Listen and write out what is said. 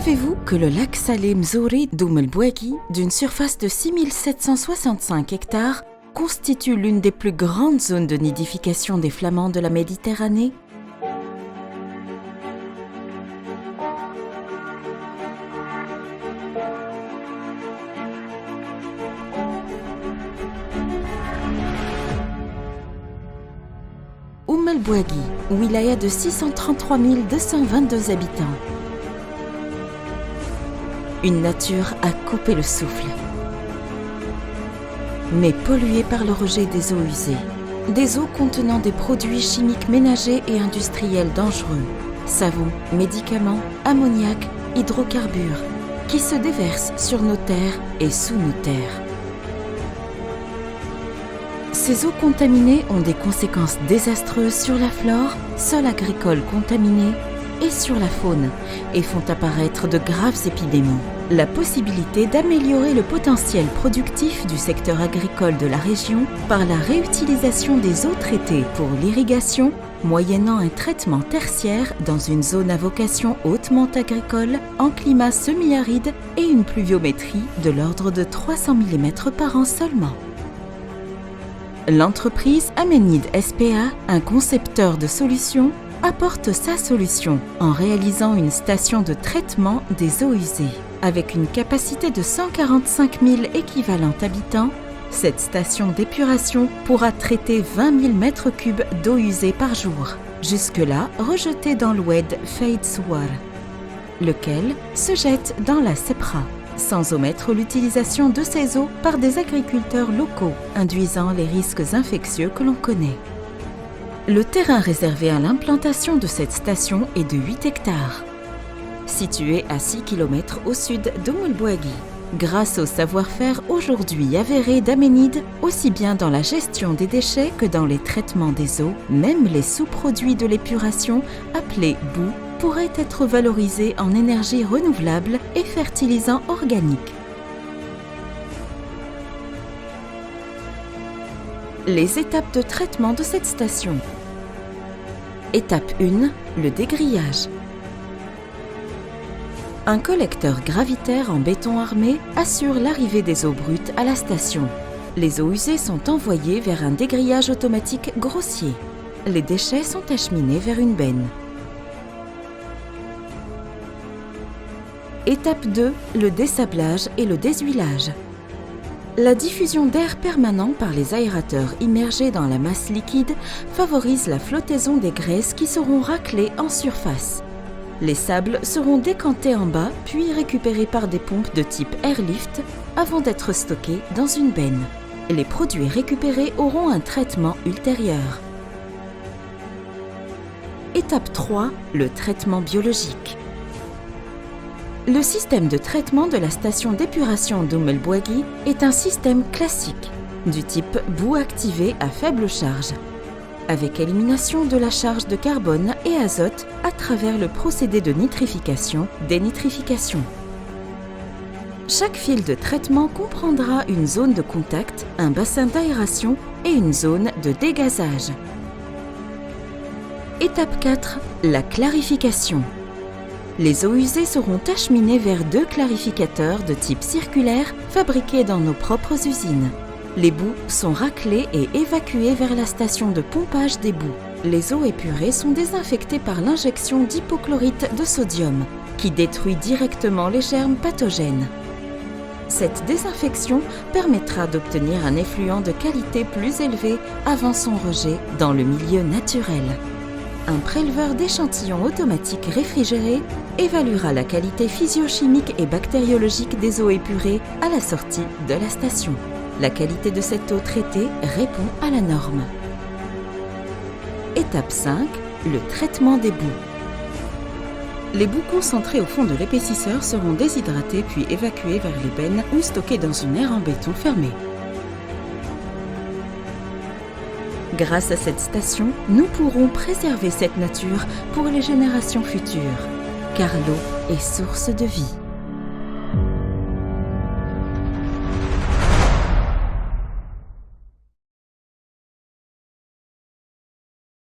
Savez-vous que le lac salé Mzuri d'Oum el-Bouaghi, d'une surface de 6765 hectares, constitue l'une des plus grandes zones de nidification des flamands de la Méditerranée? Oum el-Bouaghi, wilaya de 633 222 habitants. Une nature à couper le souffle, mais polluée par le rejet des eaux usées. Des eaux contenant des produits chimiques ménagers et industriels dangereux, savons, médicaments, ammoniac, hydrocarbures, qui se déversent sur nos terres et sous nos terres. Ces eaux contaminées ont des conséquences désastreuses sur la flore, sol agricole contaminé et sur la faune, et font apparaître de graves épidémies. La possibilité d'améliorer le potentiel productif du secteur agricole de la région par la réutilisation des eaux traitées pour l'irrigation, moyennant un traitement tertiaire dans une zone à vocation hautement agricole, en climat semi-aride et une pluviométrie de l'ordre de 300 mm par an seulement. L'entreprise Aménide SPA, un concepteur de solutions, apporte sa solution en réalisant une station de traitement des eaux usées. Avec une capacité de 145 000 équivalents habitants, cette station d'épuration pourra traiter 20 000 m3 d'eau usée par jour, jusque-là rejetée dans l'oued Faïd Souar, lequel se jette dans la Sepra, sans omettre l'utilisation de ces eaux par des agriculteurs locaux, induisant les risques infectieux que l'on connaît. Le terrain réservé à l'implantation de cette station est de 8 hectares, situé à 6 km au sud d'Oum el-Bouaghi. Grâce au savoir-faire aujourd'hui avéré d'Aménide, aussi bien dans la gestion des déchets que dans les traitements des eaux, même les sous-produits de l'épuration, appelés boue, pourraient être valorisés en énergie renouvelable et fertilisants organiques. Les étapes de traitement de cette station. Étape 1, le dégrillage. Un collecteur gravitaire en béton armé assure l'arrivée des eaux brutes à la station. Les eaux usées sont envoyées vers un dégrillage automatique grossier. Les déchets sont acheminés vers une benne. Étape 2, le dessablage et le déshuilage. La diffusion d'air permanent par les aérateurs immergés dans la masse liquide favorise la flottaison des graisses qui seront raclées en surface. Les sables seront décantés en bas puis récupérés par des pompes de type airlift avant d'être stockés dans une benne. Les produits récupérés auront un traitement ultérieur. Étape 3, le traitement biologique. Le système de traitement de la station d'épuration d'Oum el-Bouaghi est un système classique, du type boue activée à faible charge, avec élimination de la charge de carbone et azote à travers le procédé de nitrification-dénitrification. Chaque fil de traitement comprendra une zone de contact, un bassin d'aération et une zone de dégazage. Étape 4, la clarification. Les eaux usées seront acheminées vers 2 clarificateurs de type circulaire fabriqués dans nos propres usines. Les boues sont raclées et évacuées vers la station de pompage des boues. Les eaux épurées sont désinfectées par l'injection d'hypochlorite de sodium, qui détruit directement les germes pathogènes. Cette désinfection permettra d'obtenir un effluent de qualité plus élevée avant son rejet dans le milieu naturel. Un préleveur d'échantillons automatique réfrigéré évaluera la qualité physiochimique et bactériologique des eaux épurées à la sortie de la station. La qualité de cette eau traitée répond à la norme. Étape 5, le traitement des boues. Les boues concentrées au fond de l'épaississeur seront déshydratées puis évacuées vers les bennes ou stockées dans une aire en béton fermée. Grâce à cette station, nous pourrons préserver cette nature pour les générations futures, car l'eau est source de vie.